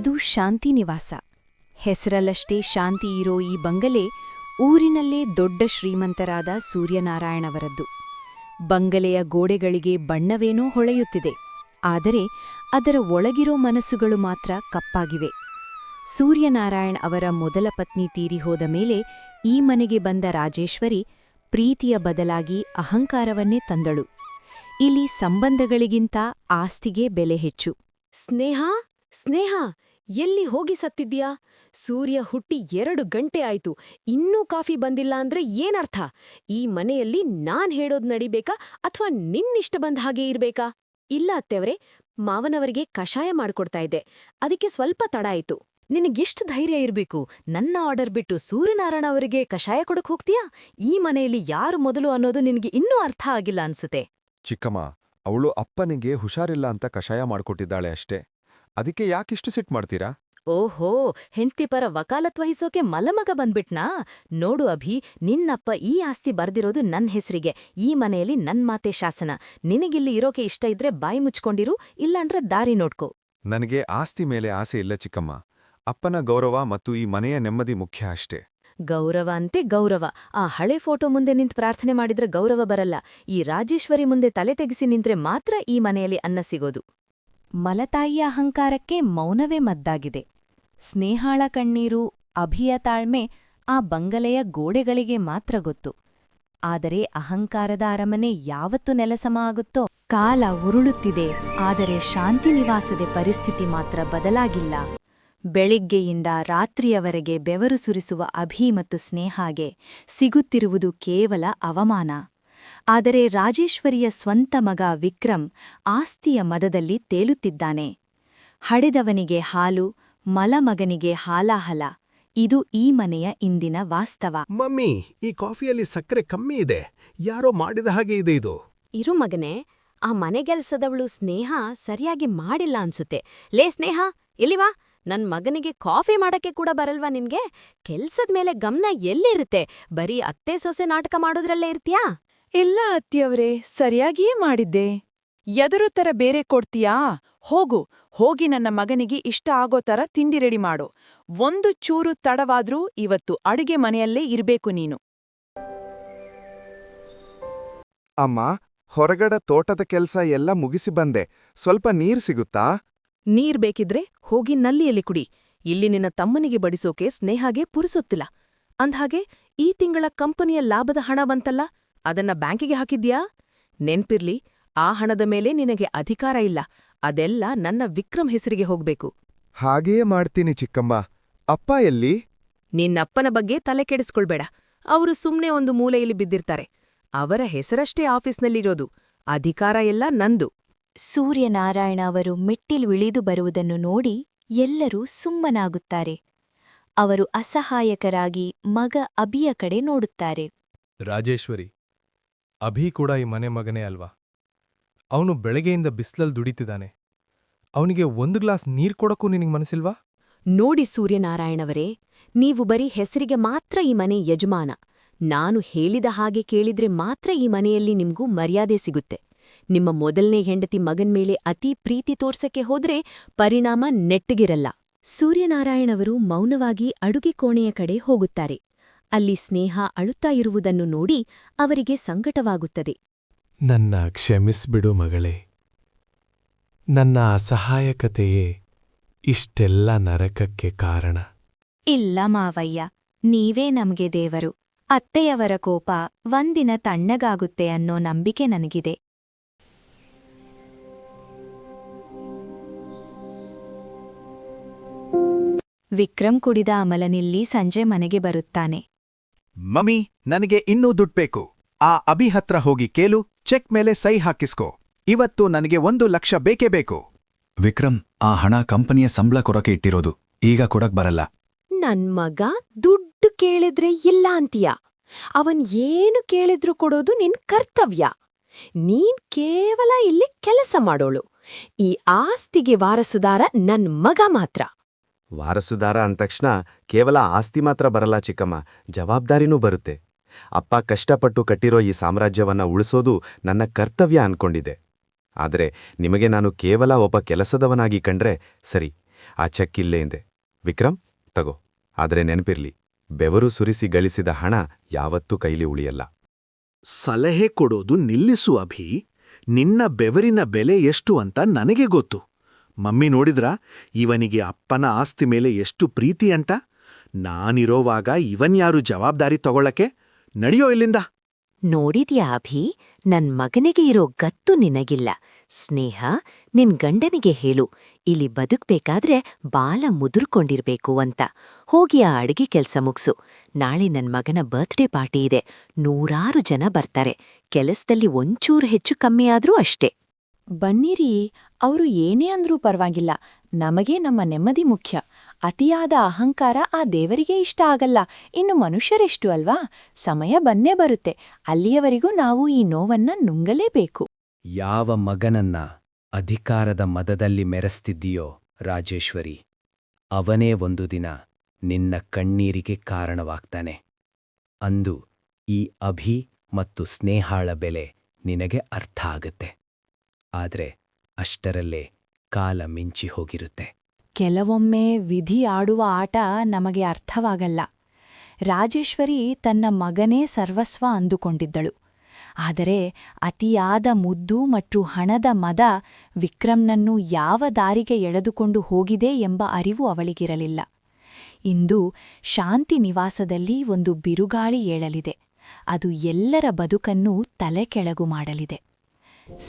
ಇದು ಶಾಂತಿನಿವಾಸ. ಹೆಸರಲ್ಲಷ್ಟೇ ಶಾಂತಿ ಇರೋ ಈ ಬಂಗಲೆ ಊರಿನಲ್ಲೇ ದೊಡ್ಡ ಶ್ರೀಮಂತರಾದ ಸೂರ್ಯನಾರಾಯಣವರದ್ದು. ಬಂಗಲೆಯ ಗೋಡೆಗಳಿಗೆ ಬಣ್ಣವೇನೋ ಹೊಳೆಯುತ್ತಿದೆ, ಆದರೆ ಅದರ ಒಳಗಿರೋ ಮನಸ್ಸುಗಳು ಮಾತ್ರ ಕಪ್ಪಾಗಿವೆ. ಸೂರ್ಯನಾರಾಯಣ್ ಅವರ ಮೊದಲ ಪತ್ನಿ ತೀರಿಹೋದ ಮೇಲೆ ಈ ಮನೆಗೆ ಬಂದ ರಾಜೇಶ್ವರಿ ಪ್ರೀತಿಯ ಬದಲಾಗಿ ಅಹಂಕಾರವನ್ನೇ ತಂದಳು. ಇಲ್ಲಿ ಸಂಬಂಧಗಳಿಗಿಂತ ಆಸ್ತಿಗೆ ಬೆಲೆ ಹೆಚ್ಚು. ಸ್ನೇಹ, ಸ್ನೇಹ, ಎಲ್ಲಿ ಹೋಗಿ ಸತ್ತಿದ್ಯಾ? ಸೂರ್ಯ ಹುಟ್ಟಿ 2 ಗಂಟೆ ಆಯ್ತು, ಇನ್ನೂ ಕಾಫಿ ಬಂದಿಲ್ಲ ಅಂದ್ರೆ ಏನರ್ಥ? ಈ ಮನೆಯಲ್ಲಿ ನಾನ್ ಹೇಳೋದ್ ನಡಿಬೇಕಾ ಅಥವಾ ನಿನ್ನಿಷ್ಟ ಬಂದ ಹಾಗೆ ಇರ್ಬೇಕಾ? ಇಲ್ಲ ಅತ್ತೆವ್ರೆ, ಮಾವನವರಿಗೆ ಕಷಾಯ ಮಾಡ್ಕೊಡ್ತಾ ಇದ್ದೆ, ಅದಕ್ಕೆ ಸ್ವಲ್ಪ ತಡ ಆಯ್ತು. ನಿನಗೆಷ್ಟು ಧೈರ್ಯ ಇರ್ಬೇಕು? ನನ್ನ ಆರ್ಡರ್ ಬಿಟ್ಟು ಸೂರ್ಯನಾರಾಯಣ ಅವರಿಗೆ ಕಷಾಯ ಕೊಡಕ್ ಹೋಗ್ತೀಯಾ? ಈ ಮನೆಯಲ್ಲಿ ಯಾರು ಮೊದಲು ಅನ್ನೋದು ನಿನಗೆ ಇನ್ನೂ ಅರ್ಥ ಆಗಿಲ್ಲ ಅನ್ಸುತ್ತೆ. ಚಿಕ್ಕಮ್ಮ, ಅವಳು ಅಪ್ಪನಿಗೆ ಹುಷಾರಿಲ್ಲ ಅಂತ ಕಷಾಯ ಮಾಡ್ಕೊಟ್ಟಿದ್ದಾಳೆ ಅಷ್ಟೇ. ಅದಕ್ಕೆ ಯಾಕಿಷ್ಟು ಸಿಟ್ ಮಾಡ್ತೀರಾ? ಓಹೋ, ಹೆಂಡ್ತಿ ಪರ ವಕಾಲತ್ ವಹಿಸೋಕೆ ಮಲಮಗ ಬಂದ್ಬಿಟ್ನಾ? ನೋಡು ಅಭಿ, ನಿನ್ನಪ್ಪ ಈ ಆಸ್ತಿ ಬರ್ದಿರೋದು ನನ್ ಹೆಸರಿಗೆ. ಈ ಮನೆಯಲ್ಲಿ ನನ್ ಮಾತೆ ಶಾಸನ. ನಿನಗಿಲ್ಲಿ ಇರೋಕೆ ಇಷ್ಟ ಇದ್ರೆ ಬಾಯಿ ಮುಚ್ಕೊಂಡಿರು, ಇಲ್ಲಾಂದ್ರೆ ದಾರಿ ನೋಡ್ಕೋ. ನನಗೆ ಆಸ್ತಿ ಮೇಲೆ ಆಸೆ ಇಲ್ಲ ಚಿಕ್ಕಮ್ಮ. ಅಪ್ಪನ ಗೌರವ ಮತ್ತು ಈ ಮನೆಯ ನೆಮ್ಮದಿ ಮುಖ್ಯ ಅಷ್ಟೇ. ಗೌರವ ಅಂತೆ ಗೌರವ. ಆ ಹಳೆ ಫೋಟೋ ಮುಂದೆ ನಿಂತು ಪ್ರಾರ್ಥನೆ ಮಾಡಿದ್ರೆ ಗೌರವ ಬರಲ್ಲ. ಈ ರಾಜೇಶ್ವರಿ ಮುಂದೆ ತಲೆ ತೆಗೆಸಿ ನಿಂತ್ರೆ ಮಾತ್ರ ಈ ಮನೆಯಲ್ಲಿ ಅನ್ನ ಸಿಗೋದು. ಮಲತಾಯಿಯ ಅಹಂಕಾರಕ್ಕೆ ಮೌನವೇ ಮದ್ದಾಗಿದೆ. ಸ್ನೇಹಾಳ ಕಣ್ಣೀರು, ಅಭಿಯ ತಾಳ್ಮೆ ಆ ಬಂಗಲೆಯ ಗೋಡೆಗಳಿಗೆ ಮಾತ್ರ ಗೊತ್ತು. ಆದರೆ ಅಹಂಕಾರದ ಅರಮನೆ ಯಾವತ್ತು ನೆಲಸಮ ಆಗುತ್ತೋ? ಕಾಲ ಉರುಳುತ್ತಿದೆ, ಆದರೆ ಶಾಂತಿನಿವಾಸದ ಪರಿಸ್ಥಿತಿ ಮಾತ್ರ ಬದಲಾಗಿಲ್ಲ. ಬೆಳಿಗ್ಗೆಯಿಂದ ರಾತ್ರಿಯವರೆಗೆ ಬೆವರು ಸುರಿಸುವ ಅಭಿ ಮತ್ತು ಸ್ನೇಹಾಗೆ ಸಿಗುತ್ತಿರುವುದು ಕೇವಲ ಅವಮಾನ. ಆದರೆ ರಾಜೇಶ್ವರಿಯ ಸ್ವಂತ ಮಗ ವಿಕ್ರಮ್ ಆಸ್ತಿಯ ಮದದಲ್ಲಿ ತೇಲುತ್ತಿದ್ದಾನೆ. ಹಡೆದವನಿಗೆ ಹಾಲು, ಮಲಮಗನಿಗೆ ಹಾಲಾಹಲ. ಇದು ಈ ಮನೆಯ ಇಂದಿನ ವಾಸ್ತವ. ಮಮ್ಮಿ, ಈ ಕಾಫಿಯಲ್ಲಿ ಸಕ್ಕರೆ ಕಮ್ಮಿ ಇದೆ. ಯಾರೋ ಮಾಡಿದ ಹಾಗೆ ಇದೆ ಇದು. ಇರು ಮಗನೇ, ಆ ಮನೆಗೆಲ್ಸದವಳು ಸ್ನೇಹ ಸರಿಯಾಗಿ ಮಾಡಿಲ್ಲ ಅನ್ಸುತ್ತೆ. ಲೇ ಸ್ನೇಹ, ಇಲ್ಲಿವಾ. ನನ್ ಮಗನಿಗೆ ಕಾಫಿ ಮಾಡಕ್ಕೆ ಕೂಡ ಬರಲ್ವಾ ನಿನ್ಗೆ? ಕೆಲ್ಸದ್ ಮೇಲೆ ಗಮನ ಎಲ್ಲಿರುತ್ತೆ? ಬರೀ ಅತ್ತೆ ಸೊಸೆ ನಾಟಕ ಮಾಡೋದ್ರಲ್ಲೇ ಇರ್ತೀಯಾ? ಇಲ್ಲ ಅತ್ತಿಯವ್ರೇ, ಸರಿಯಾಗಿಯೇ ಮಾಡಿದ್ದೆ. ಎದುರು ತರ ಬೇರೆ ಕೊಡ್ತೀಯಾ? ಹೋಗಿ ನನ್ನ ಮಗನಿಗೆ ಇಷ್ಟ ಆಗೋ ತರ ತಿಂಡಿ ರೆಡಿ ಮಾಡು. ಒಂದು ಚೂರು ತಡವಾದ್ರೂ ಇವತ್ತು ಅಡುಗೆ ಮನೆಯಲ್ಲೇ ಇರ್ಬೇಕು ನೀನು. ಅಮ್ಮ, ಹೊರಗಡೆ ತೋಟದ ಕೆಲ್ಸ ಎಲ್ಲ ಮುಗಿಸಿ ಬಂದೆ. ಸ್ವಲ್ಪ ನೀರ್ ಸಿಗುತ್ತಾ? ನೀರ್ ಬೇಕಿದ್ರೆ ಹೋಗಿ ನಲ್ಲಿಯಲ್ಲಿ ಕುಡಿ. ಇಲ್ಲಿ ನಿನ್ನ ತಮ್ಮನಿಗೆ ಬಡಿಸೋಕೆ ಸ್ನೇಹಾಗೆ ಪುರುಸೊತ್ತಿಲ್ಲ. ಅಂದ್ಹಾಗೆ ಈ ತಿಂಗಳ ಕಂಪನಿಯ ಲಾಭದ ಹಣ ಬಂತಲ್ಲ, ಅದನ್ನ ಬ್ಯಾಂಕಿಗೆ ಹಾಕಿದ್ಯಾ? ನೆನ್ಪಿರ್ಲಿ, ಆ ಹಣದ ಮೇಲೆ ನಿನಗೆ ಅಧಿಕಾರ ಇಲ್ಲ. ಅದೆಲ್ಲ ನನ್ನ ವಿಕ್ರಮ್ ಹೆಸರಿಗೆ ಹೋಗ್ಬೇಕು. ಹಾಗೆಯೇ ಮಾಡ್ತೀನಿ ಚಿಕ್ಕಮ್ಮ. ಅಪ್ಪ ಎಲ್ಲಿ? ನಿನ್ನಪ್ಪನ ಬಗ್ಗೆ ತಲೆ ಕೆಡಿಸ್ಕೊಳ್ಬೇಡ. ಅವರು ಸುಮ್ನೆ ಒಂದು ಮೂಲೆಯಲ್ಲಿ ಬಿದ್ದಿರ್ತಾರೆ. ಅವರ ಹೆಸರಷ್ಟೇ ಆಫೀಸ್ನಲ್ಲಿರೋದು. ಅಧಿಕಾರ ಎಲ್ಲ ನಂದು. ಸೂರ್ಯನಾರಾಯಣ ಅವರು ಮೆಟ್ಟಿಲಿಳಿದು ಬರುವುದನ್ನು ನೋಡಿ ಎಲ್ಲರೂ ಸುಮ್ಮನಾಗುತ್ತಾರೆ. ಅವರು ಅಸಹಾಯಕರಾಗಿ ಮಗ ಅಭಿಯ ಕಡೆ ನೋಡುತ್ತಾರೆ. ರಾಜೇಶ್ವರಿ, ಅಭಿ ಕೂಡ ಈ ಮನೆ ಮಗನೇ ಅಲ್ವಾ? ಅವನು ಬೆಳಗ್ಗೆಯಿಂದ ಬಿಸ್ಲಲ್ಲಿ ದುಡಿತಿದ್ದಾನೆ. ಅವನಿಗೆ 1 ಗ್ಲಾಸ್ ನೀರ್ ಕೊಡಕ್ಕೂ ನಿನಗೆ ಮನಸ್ಸಿಲ್ವಾ? ನೋಡಿ ಸೂರ್ಯನಾರಾಯಣವರೇ, ನೀವು ಬರೀ ಹೆಸರಿಗೆ ಮಾತ್ರ ಈ ಮನೆ ಯಜಮಾನ. ನಾನು ಹೇಳಿದ ಹಾಗೆ ಕೇಳಿದ್ರೆ ಮಾತ್ರ ಈ ಮನೆಯಲ್ಲಿ ನಿಮ್ಗೂ ಮರ್ಯಾದೆ ಸಿಗುತ್ತೆ. ನಿಮ್ಮ ಮೊದಲನೇ ಹೆಂಡತಿ ಮಗನ್ಮೇಲೆ ಅತಿ ಪ್ರೀತಿ ತೋರ್ಸಕ್ಕೆ ಹೋದ್ರೆ ಪರಿಣಾಮ ನೆಟ್ಟಗಿರಲ್ಲ. ಸೂರ್ಯನಾರಾಯಣವರು ಮೌನವಾಗಿ ಅಡುಗೆ ಕೋಣೆಯ ಕಡೆ ಹೋಗುತ್ತಾರೆ. ಅಲ್ಲಿ ಸ್ನೇಹ ಅಳುತ್ತಾ ಇರುವುದನ್ನು ನೋಡಿ ಅವರಿಗೆ ಸಂಕಟವಾಗುತ್ತದೆ. ನನ್ನ ಕ್ಷಮಿಸ್ಬಿಡು ಮಗಳೇ. ನನ್ನ ಅಸಹಾಯಕತೆಯೇ ಇಷ್ಟೆಲ್ಲ ನರಕಕ್ಕೆ ಕಾರಣ. ಇಲ್ಲ ಮಾವಯ್ಯ, ನೀವೇ ನಮ್ಗೆ ದೇವರು. ಅತ್ತೆಯವರ ಕೋಪ ಒಂದಿನ ತಣ್ಣಗಾಗುತ್ತೆ ಅನ್ನೋ ನಂಬಿಕೆ ನನಗಿದೆ. ವಿಕ್ರಮ್ ಕುಡಿದ ಅಮಲನಿಲ್ಲಿ ಸಂಜೆ ಮನೆಗೆ ಬರುತ್ತಾನೆ. ಮಮ್ಮಿ, ನನಗೆ ಇನ್ನೂ ದುಡ್ಡು ಬೇಕು. ಆ ಅಭಿ ಹತ್ರ ಹೋಗಿ ಕೇಳು, ಚೆಕ್ ಮೇಲೆ ಸಹಿ ಹಾಕಿಸ್ಕೋ. ಇವತ್ತು ನನಗೆ 1 ಲಕ್ಷ ಬೇಕೇ ಬೇಕು. ವಿಕ್ರಮ್, ಆ ಹಣ ಕಂಪನಿಯ ಸಂಬಳ ಕೊಡಕ್ಕೆ ಇಟ್ಟಿರೋದು. ಈಗ ಕೊಡಕ್ ಬರಲ್ಲ. ನನ್ ಮಗ ದುಡ್ಡು ಕೇಳಿದ್ರೆ ಇಲ್ಲ ಅಂತೀಯ? ಅವನ್ ಏನು ಕೇಳಿದ್ರು ಕೊಡೋದು ನಿನ್ ಕರ್ತವ್ಯ. ನೀನ್ ಕೇವಲ ಇಲ್ಲಿ ಕೆಲಸ ಮಾಡೋಳು. ಈ ಆಸ್ತಿಗೆ ವಾರಸುದಾರ ನನ್ ಮಗ ಮಾತ್ರ. ವಾರಸುದಾರ ಅಂತಕ್ಷಣ ಕೇವಲ ಆಸ್ತಿ ಮಾತ್ರ ಬರಲ್ಲ ಚಿಕ್ಕಮ್ಮ, ಜವಾಬ್ದಾರಿನೂ ಬರುತ್ತೆ. ಅಪ್ಪ ಕಷ್ಟಪಟ್ಟು ಕಟ್ಟಿರೋ ಈ ಸಾಮ್ರಾಜ್ಯವನ್ನ ಉಳಿಸೋದು ನನ್ನ ಕರ್ತವ್ಯ ಅನ್ಕೊಂಡಿದ್ದೆ. ಆದರೆ ನಿಮಗೆ ನಾನು ಕೇವಲ ಒಬ್ಬ ಕೆಲಸದವನಾಗಿ ಕಂಡ್ರೆ ಸರಿ, ಆ ಚೆಕ್ ಇಲ್ಲೇ ಇದೆ. ವಿಕ್ರಮ್, ತಗೋ. ಆದ್ರೆ ನೆನಪಿರ್ಲಿ, ಬೆವರು ಸುರಿಸಿ ಗಳಿಸಿದ ಹಣ ಯಾವತ್ತೂ ಕೈಲಿ ಉಳಿಯಲ್ಲ. ಸಲಹೆ ಕೊಡೋದು ನಿಲ್ಲಿಸು ಅಭಿ. ನಿನ್ನ ಬೆವರಿನ ಬೆಲೆ ಎಷ್ಟು ಅಂತ ನನಗೆ ಗೊತ್ತು. ಮಮ್ಮಿ ನೋಡಿದ್ರಾ ಇವನಿಗೆ ಅಪ್ಪನ ಆಸ್ತಿ ಮೇಲೆ ಎಷ್ಟು ಪ್ರೀತಿ ಅಂಟ? ನಾನಿರೋವಾಗ ಇವನ್ಯಾರು ಜವಾಬ್ದಾರಿ ತಗೊಳ್ಳಕ್ಕೆ? ನಡಿಯೋ ಇಲ್ಲಿಂದ. ನೋಡಿದ್ಯಾ ಅಭಿ, ನನ್ ಮಗನಿಗೆ ಇರೋ ಗತ್ತು ನಿನಗಿಲ್ಲ. ಸ್ನೇಹ, ನಿನ್ ಗಂಡನಿಗೆ ಹೇಳು, ಇಲ್ಲಿ ಬದುಕ್ಬೇಕಾದ್ರೆ ಬಾಲ ಮುದುರ್ಕೊಂಡಿರ್ಬೇಕು ಅಂತ. ಹೋಗಿ ಆ ಅಡ್ಗೆ ಕೆಲ್ಸ ಮುಗ್ಸು. ನಾಳೆ ನನ್ ಮಗನ ಬರ್ತ್ಡೇ ಪಾರ್ಟಿ ಇದೆ. 100 ಜನ ಬರ್ತಾರೆ. ಕೆಲಸದಲ್ಲಿ ಒಂಚೂರು ಹೆಚ್ಚು ಕಮ್ಮಿ ಆದ್ರೂ ಅಷ್ಟೇ. ಬನ್ನಿರಿ, ಅವರು ಏನೇ ಅಂದ್ರೂ ಪರವಾಗಿಲ್ಲ. ನಮಗೆ ನಮ್ಮ ನೆಮ್ಮದಿ ಮುಖ್ಯ. ಅತಿಯಾದ ಅಹಂಕಾರ ಆ ದೇವರಿಗೆ ಇಷ್ಟ ಆಗಲ್ಲ. ಇನ್ನು ಮನುಷ್ಯರೆಷ್ಟು ಅಲ್ವಾ? ಸಮಯ ಬನ್ನೇ ಬರುತ್ತೆ. ಅಲ್ಲಿಯವರೆಗೂ ನಾವು ಈ ನೋವನ್ನ ನುಂಗಲೇಬೇಕು. ಯಾವ ಮಗನನ್ನ ಅಧಿಕಾರದ ಮದದಲ್ಲಿ ಮೆರೆಸ್ತಿದ್ದೀಯೋ ರಾಜೇಶ್ವರಿ, ಅವನೇ ಒಂದು ದಿನ ನಿನ್ನ ಕಣ್ಣೀರಿಗೆ ಕಾರಣವಾಗ್ತಾನೆ. ಅಂದು ಈ ಅಭಿ ಮತ್ತು ಸ್ನೇಹಾಳ ಬೆಲೆ ನಿನಗೆ ಅರ್ಥ ಆಗತ್ತೆ. ಆದ್ರೆ ಅಷ್ಟರಲ್ಲೇ ಕಾಲ ಮಿಂಚಿ ಹೋಗಿರುತ್ತೆ. ಕೆಲವೊಮ್ಮೆ ವಿಧಿ ಆಡುವ ಆಟ ನಮಗೆ ಅರ್ಥವಾಗಲ್ಲ. ರಾಜೇಶ್ವರಿ ತನ್ನ ಮಗನೇ ಸರ್ವಸ್ವ ಅಂದುಕೊಂಡಿದ್ದಳು. ಆದರೆ ಅತಿಯಾದ ಮುದ್ದು ಮತ್ತು ಹಣದ ಮದ ವಿಕ್ರಮ್ನನ್ನು ಯಾವ ದಾರಿಗೆ ಎಳೆದುಕೊಂಡು ಹೋಗಿದೆ ಎಂಬ ಅರಿವು ಅವಳಿಗಿರಲಿಲ್ಲ. ಇಂದು ಶಾಂತಿ ನಿವಾಸದಲ್ಲಿ ಒಂದು ಬಿರುಗಾಳಿ ಏಳಲಿದೆ. ಅದು ಎಲ್ಲರ ಬದುಕನ್ನೂ ತಲೆಕೆಳಗು ಮಾಡಲಿದೆ.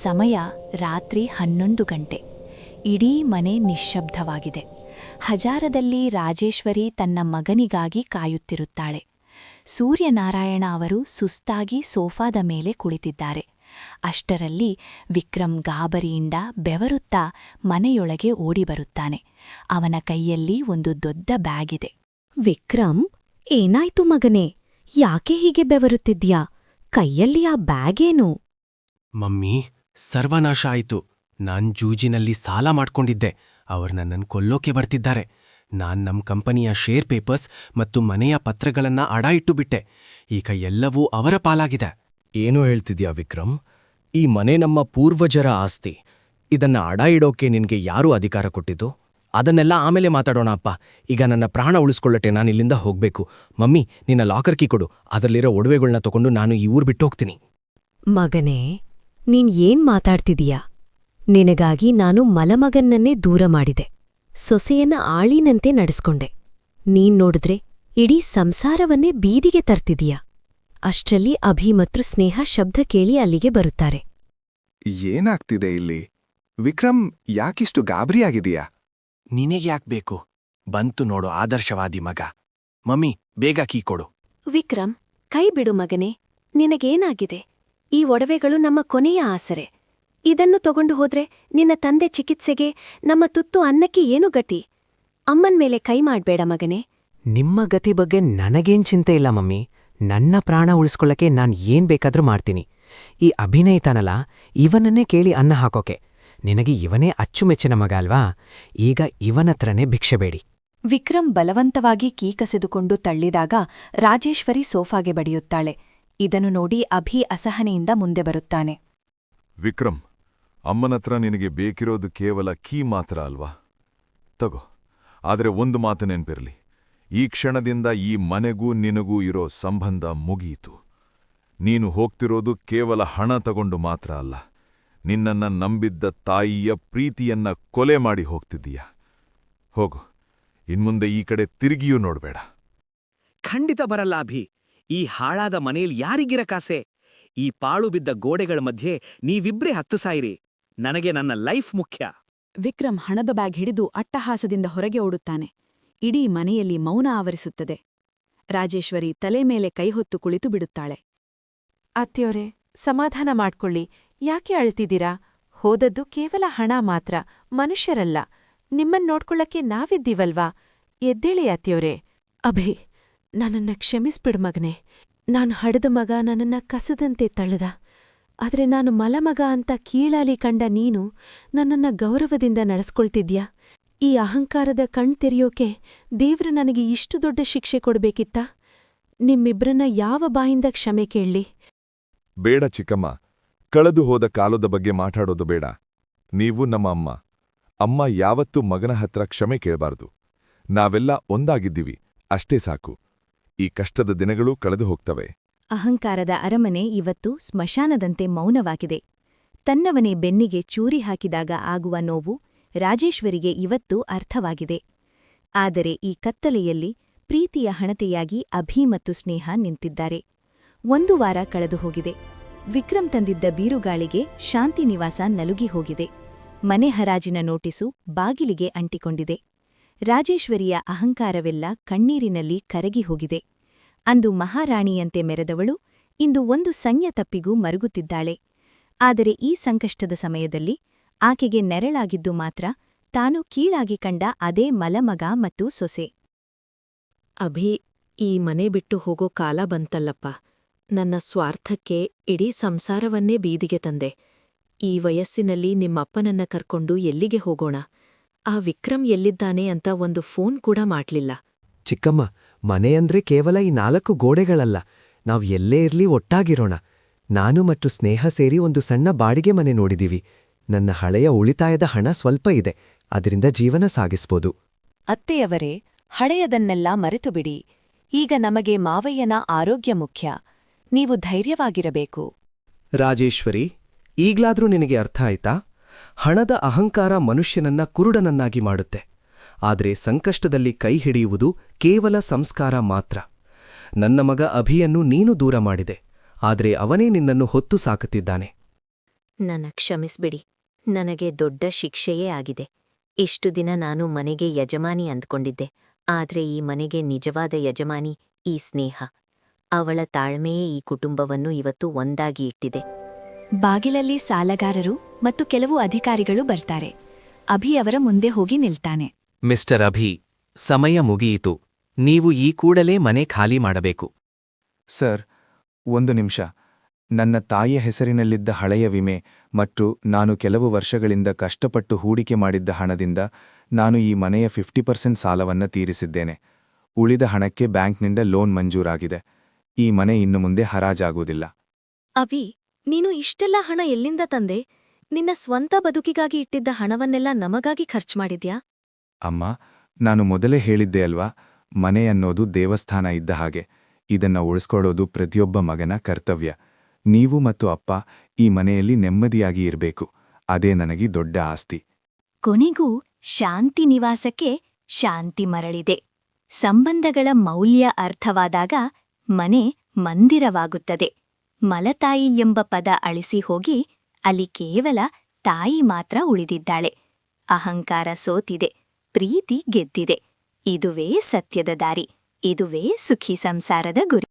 ಸಮಯ ರಾತ್ರಿ 11 ಗಂಟೆ. ಇಡೀ ಮನೆ ನಿಶ್ಶಬ್ದವಾಗಿದೆ. ಹಜಾರದಲ್ಲಿ ರಾಜೇಶ್ವರಿ ತನ್ನ ಮಗನಿಗಾಗಿ ಕಾಯುತ್ತಿರುತ್ತಾಳೆ. ಸೂರ್ಯನಾರಾಯಣ ಅವರು ಸುಸ್ತಾಗಿ ಸೋಫಾದ ಮೇಲೆ ಕುಳಿತಿದ್ದಾರೆ. ಅಷ್ಟರಲ್ಲಿ ವಿಕ್ರಮ್ ಗಾಬರಿಯಿಂದ ಬೆವರುತ್ತಾ ಮನೆಯೊಳಗೆ ಓಡಿಬರುತ್ತಾನೆ. ಅವನ ಕೈಯಲ್ಲಿ ಒಂದು ದೊಡ್ಡ ಬ್ಯಾಗಿದೆ. ವಿಕ್ರಮ್, ಏನಾಯ್ತು ಮಗನೇ? ಯಾಕೆ ಹೀಗೆ ಬೆವರುತ್ತಿದ್ಯಾ? ಕೈಯಲ್ಲಿ ಆ ಬ್ಯಾಗೇನು? ಮಮ್ಮಿ, ಸರ್ವನಾಶ ಆಯಿತು. ನಾನ್ ಜೂಜಿನಲ್ಲಿ ಸಾಲ ಮಾಡ್ಕೊಂಡಿದ್ದೆ. ಅವ್ರು ನನ್ನನ್ನು ಕೊಲ್ಲೋಕೆ ಬರ್ತಿದ್ದಾರೆ. ನಮ್ ಕಂಪನಿಯ ಶೇರ್ ಪೇಪರ್ಸ್ ಮತ್ತು ಮನೆಯ ಪತ್ರಗಳನ್ನ ಅಡ ಇಟ್ಟುಬಿಟ್ಟೆ. ಈಗ ಎಲ್ಲವೂ ಅವರ ಪಾಲಾಗಿದೆ. ಏನು ಹೇಳ್ತಿದ್ಯಾ ವಿಕ್ರಮ್? ಈ ಮನೆ ನಮ್ಮ ಪೂರ್ವಜರ ಆಸ್ತಿ. ಇದನ್ನ ಅಡ ಇಡೋಕೆ ನಿನ್ಗೆ ಯಾರೂ ಅಧಿಕಾರ ಕೊಟ್ಟಿದ್ದು? ಅದನ್ನೆಲ್ಲ ಆಮೇಲೆ ಮಾತಾಡೋಣ ಅಪ್ಪ. ಈಗ ನನ್ನ ಪ್ರಾಣ ಉಳಿಸ್ಕೊಳ್ಳಟ್ಟೆ ನಾನಿಲ್ಲಿಂದ ಹೋಗ್ಬೇಕು. ಮಮ್ಮಿ, ನಿನ್ನ ಲಾಕರ್ ಕೀ ಕೊಡು. ಅದರಲ್ಲಿರೋ ಒಡವೆಗಳ್ನ ತಗೊಂಡು ನಾನು ಈ ಊರು ಬಿಟ್ಟು ಹೋಗ್ತೀನಿ. ಮಗನೇ, ನೀನ್ ಏನ್ ಮಾತಾಡ್ತಿದೀಯಾ? ನಿನಗಾಗಿ ನಾನು ಮಲಮಗನ್ನನ್ನೇ ದೂರ ಮಾಡಿದೆ. ಸೊಸೆಯನ್ನ ಆಳಿನಂತೆ ನಡೆಸ್ಕೊಂಡೆ. ನೀನ್ ನೋಡಿದ್ರೆ ಇಡೀ ಸಂಸಾರವನ್ನೇ ಬೀದಿಗೆ ತರ್ತಿದೀಯ. ಅಷ್ಟರಲ್ಲಿ ಅಭಿ ಮತ್ತು ಸ್ನೇಹ ಶಬ್ದ ಕೇಳಿ ಅಲ್ಲಿಗೆ ಬರುತ್ತಾರೆ. ಏನಾಗ್ತಿದೆ ಇಲ್ಲಿ? ವಿಕ್ರಮ್ ಯಾಕಿಷ್ಟು ಗಾಬರಿಯಾಗಿದೀಯಾ? ನಿನಗ್ಯಾಕ್ಬೇಕು? ಬಂತು ನೋಡು ಆದರ್ಶವಾದಿ ಮಗ. ಮಮ್ಮಿ, ಬೇಗ ಕೀ ಕೊಡು. ವಿಕ್ರಮ್, ಕೈ ಬಿಡು ಮಗನೇ. ನಿನಗೇನಾಗಿದೆ? ಈ ಒಡವೆಗಳು ನಮ್ಮ ಕೊನೆಯ ಆಸರೆ. ಇದನ್ನು ತಗೊಂಡು ಹೋದ್ರೆ ನಿನ್ನ ತಂದೆ ಚಿಕಿತ್ಸೆಗೆ, ನಮ್ಮ ತುತ್ತು ಅನ್ನಕ್ಕೆ ಏನು ಗತಿ? ಅಮ್ಮನ್ ಮೇಲೆ ಕೈ ಮಾಡ್ಬೇಡ ಮಗನೇ. ನಿಮ್ಮ ಗತಿ ಬಗ್ಗೆ ನನಗೇನ್ ಚಿಂತೆ ಇಲ್ಲ ಮಮ್ಮಿ. ನನ್ನ ಪ್ರಾಣ ಉಳಿಸ್ಕೊಳ್ಳಕ್ಕೆ ನಾನ್ ಏನ್ ಬೇಕಾದ್ರೂ ಮಾಡ್ತೀನಿ. ಈ ಅಭಿನಯಿತಾನಲ್ಲ, ಇವನನ್ನೇ ಕೇಳಿ ಅನ್ನ ಹಾಕೋಕೆ. ನಿನಗೆ ಇವನೇ ಅಚ್ಚುಮೆಚ್ಚಿನ ಮಗ ಅಲ್ವಾ? ಈಗ ಇವನತ್ರನೇ ಭಿಕ್ಷೆ ಬೇಡಿ. ವಿಕ್ರಮ್ ಬಲವಂತವಾಗಿ ಕೀಕಸೆದುಕೊಂಡು ತಳ್ಳಿದಾಗ ರಾಜೇಶ್ವರಿ ಸೋಫಾಗೆ ಬಡಿಯುತ್ತಾಳೆ. ಇದನ್ನು ನೋಡಿ ಅಭಿ ಅಸಹನೆಯಿಂದ ಮುಂದೆ ಬರುತ್ತಾನೆ. ವಿಕ್ರಮ್, ಅಮ್ಮನತ್ರ ನಿನಗೆ ಬೇಕಿರೋದು ಕೇವಲ ಕೀ ಮಾತ್ರ ಅಲ್ವಾ? ತಗೋ. ಆದರೆ ಒಂದು ಮಾತು ನೆನ್ಪಿರಲಿ, ಈ ಕ್ಷಣದಿಂದ ಈ ಮನೆಗೂ ನಿನಗೂ ಇರೋ ಸಂಬಂಧ ಮುಗಿಯಿತು. ನೀನು ಹೋಗ್ತಿರೋದು ಕೇವಲ ಹಣ ತಗೊಂಡು ಮಾತ್ರ ಅಲ್ಲ, ನಿನ್ನನ್ನ ನಂಬಿದ್ದ ತಾಯಿಯ ಪ್ರೀತಿಯನ್ನ ಕೊಲೆ ಮಾಡಿ ಹೋಗ್ತಿದ್ದೀಯ. ಹೋಗು, ಇನ್ಮುಂದೆ ಈ ಕಡೆ ತಿರುಗಿಯೂ ನೋಡ್ಬೇಡ. ಖಂಡಿತ ಬರಲ್ಲ ಅಭಿ. ಈ ಹಾಳಾದ ಮನೆಯಲ್ಲಿ ಯಾರಿಗಿರಕಾಸೆ? ಈ ಪಾಳು ಬಿದ್ದ ಗೋಡೆಗಳ ಮಧ್ಯೆ ನೀವಿಬ್ರೇ ಹತ್ತು ಸಾಯಿರಿ. ನನಗೆ ನನ್ನ ಲೈಫ್ ಮುಖ್ಯ. ವಿಕ್ರಮ್ ಹಣದ ಬ್ಯಾಗ್ ಹಿಡಿದು ಅಟ್ಟಹಾಸದಿಂದ ಹೊರಗೆ ಓಡುತ್ತಾನೆ. ಇಡೀ ಮನೆಯಲ್ಲಿ ಮೌನ ಆವರಿಸುತ್ತದೆ. ರಾಜೇಶ್ವರಿ ತಲೆ ಮೇಲೆ ಕೈಹೊತ್ತು ಕುಳಿತು ಬಿಡುತ್ತಾಳೆ. ಅತ್ತೆಯವರೇ, ಸಮಾಧಾನ ಮಾಡ್ಕೊಳ್ಳಿ. ಯಾಕೆ ಅಳ್ತಿದ್ದೀರಾ? ಹೋದದ್ದು ಕೇವಲ ಹಣ ಮಾತ್ರ, ಮನುಷ್ಯರಲ್ಲ. ನಿಮ್ಮನ್ ನೋಡ್ಕೊಳ್ಳಕ್ಕೆ ನಾವಿದ್ದೀವಲ್ವಾ? ಎದ್ದೇಳಿ ಅತ್ತೆಯವರೇ. ಅಭಿ, ನನ್ನನ್ನ ಕ್ಷಮಿಸ್ಬಿಡು ಮಗನೇ. ನಾನು ಹಡೆದ ಮಗ ನನ್ನನ್ನ ಕಸದಂತೆ ತಳ್ಳಿದ. ಆದ್ರೆ ನಾನು ಮಲಮಗ ಅಂತ ಕೀಳಾಲಿ ಕಂಡ ನೀನು ನನ್ನನ್ನ ಗೌರವದಿಂದ ನಡೆಸ್ಕೊಳ್ತಿದ್ಯಾ? ಈ ಅಹಂಕಾರದ ಕಣ್ತೆರೆಯೋಕೆ ದೇವ್ರು ನನಗೆ ಇಷ್ಟು ದೊಡ್ಡ ಶಿಕ್ಷೆ ಕೊಡ್ಬೇಕಿತ್ತಾ? ನಿಮ್ಮಿಬ್ರನ್ನ ಯಾವ ಬಾಯಿಂದ ಕ್ಷಮೆ ಕೇಳಲಿ? ಬೇಡ ಚಿಕ್ಕಮ್ಮ, ಕಳೆದು ಹೋದ ಕಾಲದ ಬಗ್ಗೆ ಮಾತಾಡೋದು ಬೇಡ. ನೀವು ನಮ್ಮ ಅಮ್ಮ. ಅಮ್ಮ ಯಾವತ್ತೂ ಮಗನ ಹತ್ರ ಕ್ಷಮೆ ಕೇಳಬಾರ್ದು. ನಾವೆಲ್ಲ ಒಂದಾಗಿದ್ದೀವಿ, ಅಷ್ಟೇ ಸಾಕು. ಈ ಕಷ್ಟದ ದಿನಗಳು ಕಳೆದು ಹೋಗ್ತವೆ. ಅಹಂಕಾರದ ಅರಮನೆ ಇವತ್ತು ಸ್ಮಶಾನದಂತೆ ಮೌನವಾಗಿದೆ. ತನ್ನವನೇ ಬೆನ್ನಿಗೆ ಚೂರಿ ಹಾಕಿದಾಗ ಆಗುವ ನೋವು ರಾಜೇಶ್ವರಿಗೆ ಇವತ್ತು ಅರ್ಥವಾಗಿದೆ. ಆದರೆ ಈ ಕತ್ತಲೆಯಲ್ಲಿ ಪ್ರೀತಿಯ ಹಣತೆಯಾಗಿ ಅಭಿ ಮತ್ತು ಸ್ನೇಹ ನಿಂತಿದ್ದಾರೆ. 1 ವಾರ ಕಳೆದು ಹೋಗಿದೆ. ವಿಕ್ರಮ್ ತಂದಿದ್ದ ಬೀರುಗಾಳಿಗೆ ಶಾಂತಿ ನಿವಾಸ ನಲುಗಿ ಹೋಗಿದೆ. ಮನೆ ಹರಾಜಿನ ನೋಟಿಸು ಬಾಗಿಲಿಗೆ ಅಂಟಿಕೊಂಡಿದೆ. ರಾಜೇಶ್ವರಿಯ ಅಹಂಕಾರವೆಲ್ಲ ಕಣ್ಣೀರಿನಲ್ಲಿ ಕರಗಿ ಹೋಗಿದೆ. ಅಂದು ಮಹಾರಾಣಿಯಂತೆ ಮೆರೆದವಳು ಇಂದು ಒಂದು ಸಣ್ಣ ತಪ್ಪಿಗೂ ಮರುಗುತ್ತಿದ್ದಾಳೆ. ಆದರೆ ಈ ಸಂಕಷ್ಟದ ಸಮಯದಲ್ಲಿ ಆಕೆಗೆ ನೆರಳಾಗಿದ್ದು ಮಾತ್ರ ತಾನು ಕೀಳಾಗಿ ಕಂಡ ಅದೇ ಮಲಮಗ ಮತ್ತು ಸೊಸೆ. ಅಭಿ, ಈ ಮನೆ ಬಿಟ್ಟು ಹೋಗೋ ಕಾಲ ಬಂತಲ್ಲಪ್ಪ. ನನ್ನ ಸ್ವಾರ್ಥಕ್ಕೆ ಇಡೀ ಸಂಸಾರವನ್ನೇ ಬೀದಿಗೆ ತಂದೆ. ಈ ವಯಸ್ಸಿನಲ್ಲಿ ನಿಮ್ಮಪ್ಪನನ್ನ ಕರ್ಕೊಂಡು ಎಲ್ಲಿಗೆ ಹೋಗೋಣ? ಆ ವಿಕ್ರಮ್ ಎಲ್ಲಿದ್ದಾನೆ ಅಂತ ಒಂದು ಫೋನ್ ಕೂಡ ಮಾಡ್ಲಿಲ್ಲ. ಚಿಕ್ಕಮ್ಮ, ಮನೆಯಂದ್ರೆ ಕೇವಲ ಈ 4 ಗೋಡೆಗಳಲ್ಲ. ನಾವ್ ಎಲ್ಲೇ ಇರ್ಲಿ ಒಟ್ಟಾಗಿರೋಣ. ನಾನು ಮತ್ತು ಸ್ನೇಹ ಸೇರಿ ಒಂದು ಸಣ್ಣ ಬಾಡಿಗೆ ಮನೆ ನೋಡಿದೀವಿ. ನನ್ನ ಹಳೆಯ ಉಳಿತಾಯದ ಹಣ ಸ್ವಲ್ಪ ಇದೆ, ಅದರಿಂದ ಜೀವನ ಸಾಗಿಸ್ಬೋದು. ಅತ್ತೆಯವರೇ, ಹಳೆಯದನ್ನೆಲ್ಲ ಮರೆತುಬಿಡಿ. ಈಗ ನಮಗೆ ಮಾವಯ್ಯನ ಆರೋಗ್ಯ ಮುಖ್ಯ. ನೀವು ಧೈರ್ಯವಾಗಿರಬೇಕು. ರಾಜೇಶ್ವರಿ, ಈಗ್ಲಾದ್ರೂ ನಿನಗೆ ಅರ್ಥ ಆಯ್ತಾ? ಹಣದ ಅಹಂಕಾರ ಮನುಷ್ಯನನ್ನ ಕುರುಡನನ್ನಾಗಿ ಮಾಡುತ್ತೆ. ಆದರೆ ಸಂಕಷ್ಟದಲ್ಲಿ ಕೈ ಹಿಡಿಯುವುದು ಕೇವಲ ಸಂಸ್ಕಾರ ಮಾತ್ರ. ನನ್ನ ಮಗ ಅಭಿಯನ್ನು ನೀನು ದೂರ ಮಾಡಿದೆ, ಆದರೆ ಅವನೇ ನಿನ್ನನ್ನು ಹೊತ್ತು ಸಾಕುತ್ತಿದ್ದಾನೆ. ನನ್ನ ಕ್ಷಮಿಸ್ಬಿಡಿ. ನನಗೆ ದೊಡ್ಡ ಶಿಕ್ಷೆಯೇ ಆಗಿದೆ. ಇಷ್ಟು ದಿನ ನಾನು ಮನೆಗೆ ಯಜಮಾನಿ ಅಂದ್ಕೊಂಡಿದ್ದೆ. ಆದ್ರೆ ಈ ಮನೆಗೆ ನಿಜವಾದ ಯಜಮಾನಿ ಈ ಸ್ನೇಹ. ಅವಳ ತಾಳ್ಮೆಯೇ ಈ ಕುಟುಂಬವನ್ನು ಇವತ್ತು ಒಂದಾಗಿ ಇಟ್ಟಿದೆ. ಬಾಗಿಲಲ್ಲಿ ಸಾಲಗಾರರು ಮತ್ತು ಕೆಲವು ಅಧಿಕಾರಿಗಳು ಬರ್ತಾರೆ. ಅಭಿ ಅವರ ಮುಂದೆ ಹೋಗಿ ನಿಲ್ತಾನೆ. ಮಿಸ್ಟರ್ ಅಭಿ, ಸಮಯ ಮುಗಿಯಿತು. ನೀವು ಈ ಕೂಡಲೇ ಮನೆ ಖಾಲಿ ಮಾಡಬೇಕು. ಸರ್, 1 ನಿಮಿಷ. ನನ್ನ ತಾಯಿಯ ಹೆಸರಿನಲ್ಲಿದ್ದ ಹಳೆಯ ವಿಮೆ ಮತ್ತು ನಾನು ಕೆಲವು ವರ್ಷಗಳಿಂದ ಕಷ್ಟಪಟ್ಟು ಹೂಡಿಕೆ ಮಾಡಿದ್ದ ಹಣದಿಂದ ನಾನು ಈ ಮನೆಯ 50% ಸಾಲವನ್ನ ತೀರಿಸಿದ್ದೇನೆ. ಉಳಿದ ಹಣಕ್ಕೆ ಬ್ಯಾಂಕ್ನಿಂದ ಲೋನ್ ಮಂಜೂರಾಗಿದೆ. ಈ ಮನೆ ಇನ್ನು ಮುಂದೆ ಹರಾಜಾಗುವುದಿಲ್ಲ. ಅಭಿ, ನೀನು ಇಷ್ಟೆಲ್ಲ ಹಣ ಎಲ್ಲಿಂದ ತಂದೆ? ನಿನ್ನ ಸ್ವಂತ ಬದುಕಿಗಾಗಿ ಇಟ್ಟಿದ್ದ ಹಣವನ್ನೆಲ್ಲ ನಮಗಾಗಿ ಖರ್ಚು ಮಾಡಿದ್ಯಾ? ಅಮ್ಮ, ನಾನು ಮೊದಲೇ ಹೇಳಿದ್ದೆ ಅಲ್ವಾ, ಮನೆ ಅನ್ನೋದು ದೇವಸ್ಥಾನ ಇದ್ದ ಹಾಗೆ. ಇದನ್ನ ಉಳಿಸ್ಕೊಳ್ಳೋದು ಪ್ರತಿಯೊಬ್ಬ ಮಗನ ಕರ್ತವ್ಯ. ನೀವು ಮತ್ತು ಅಪ್ಪ ಈ ಮನೆಯಲ್ಲಿ ನೆಮ್ಮದಿಯಾಗಿ ಇರಬೇಕು. ಅದೇ ನನಗೆ ದೊಡ್ಡ ಆಸ್ತಿ. ಕೊನೆಗೂ ಶಾಂತಿ ನಿವಾಸಕ್ಕೆ ಶಾಂತಿ ಮರಳಿದೆ. ಸಂಬಂಧಗಳ ಮೌಲ್ಯ ಅರ್ಥವಾದಾಗ ಮನೆ ಮಂದಿರವಾಗುತ್ತದೆ. ಮಲತಾಯಿ ಎಂಬ ಪದ ಅಳಿಸಿ ಹೋಗಿ ಅಲ್ಲಿ ಕೇವಲ ತಾಯಿ ಮಾತ್ರ ಉಳಿದಿದ್ದಾಳೆ. ಅಹಂಕಾರ ಸೋತಿದೆ, ಪ್ರೀತಿ ಗೆದ್ದಿದೆ. ಇದುವೇ ಸತ್ಯದ ದಾರಿ. ಇದುವೇ ಸುಖಿ ಸಂಸಾರದ ಗುರಿ.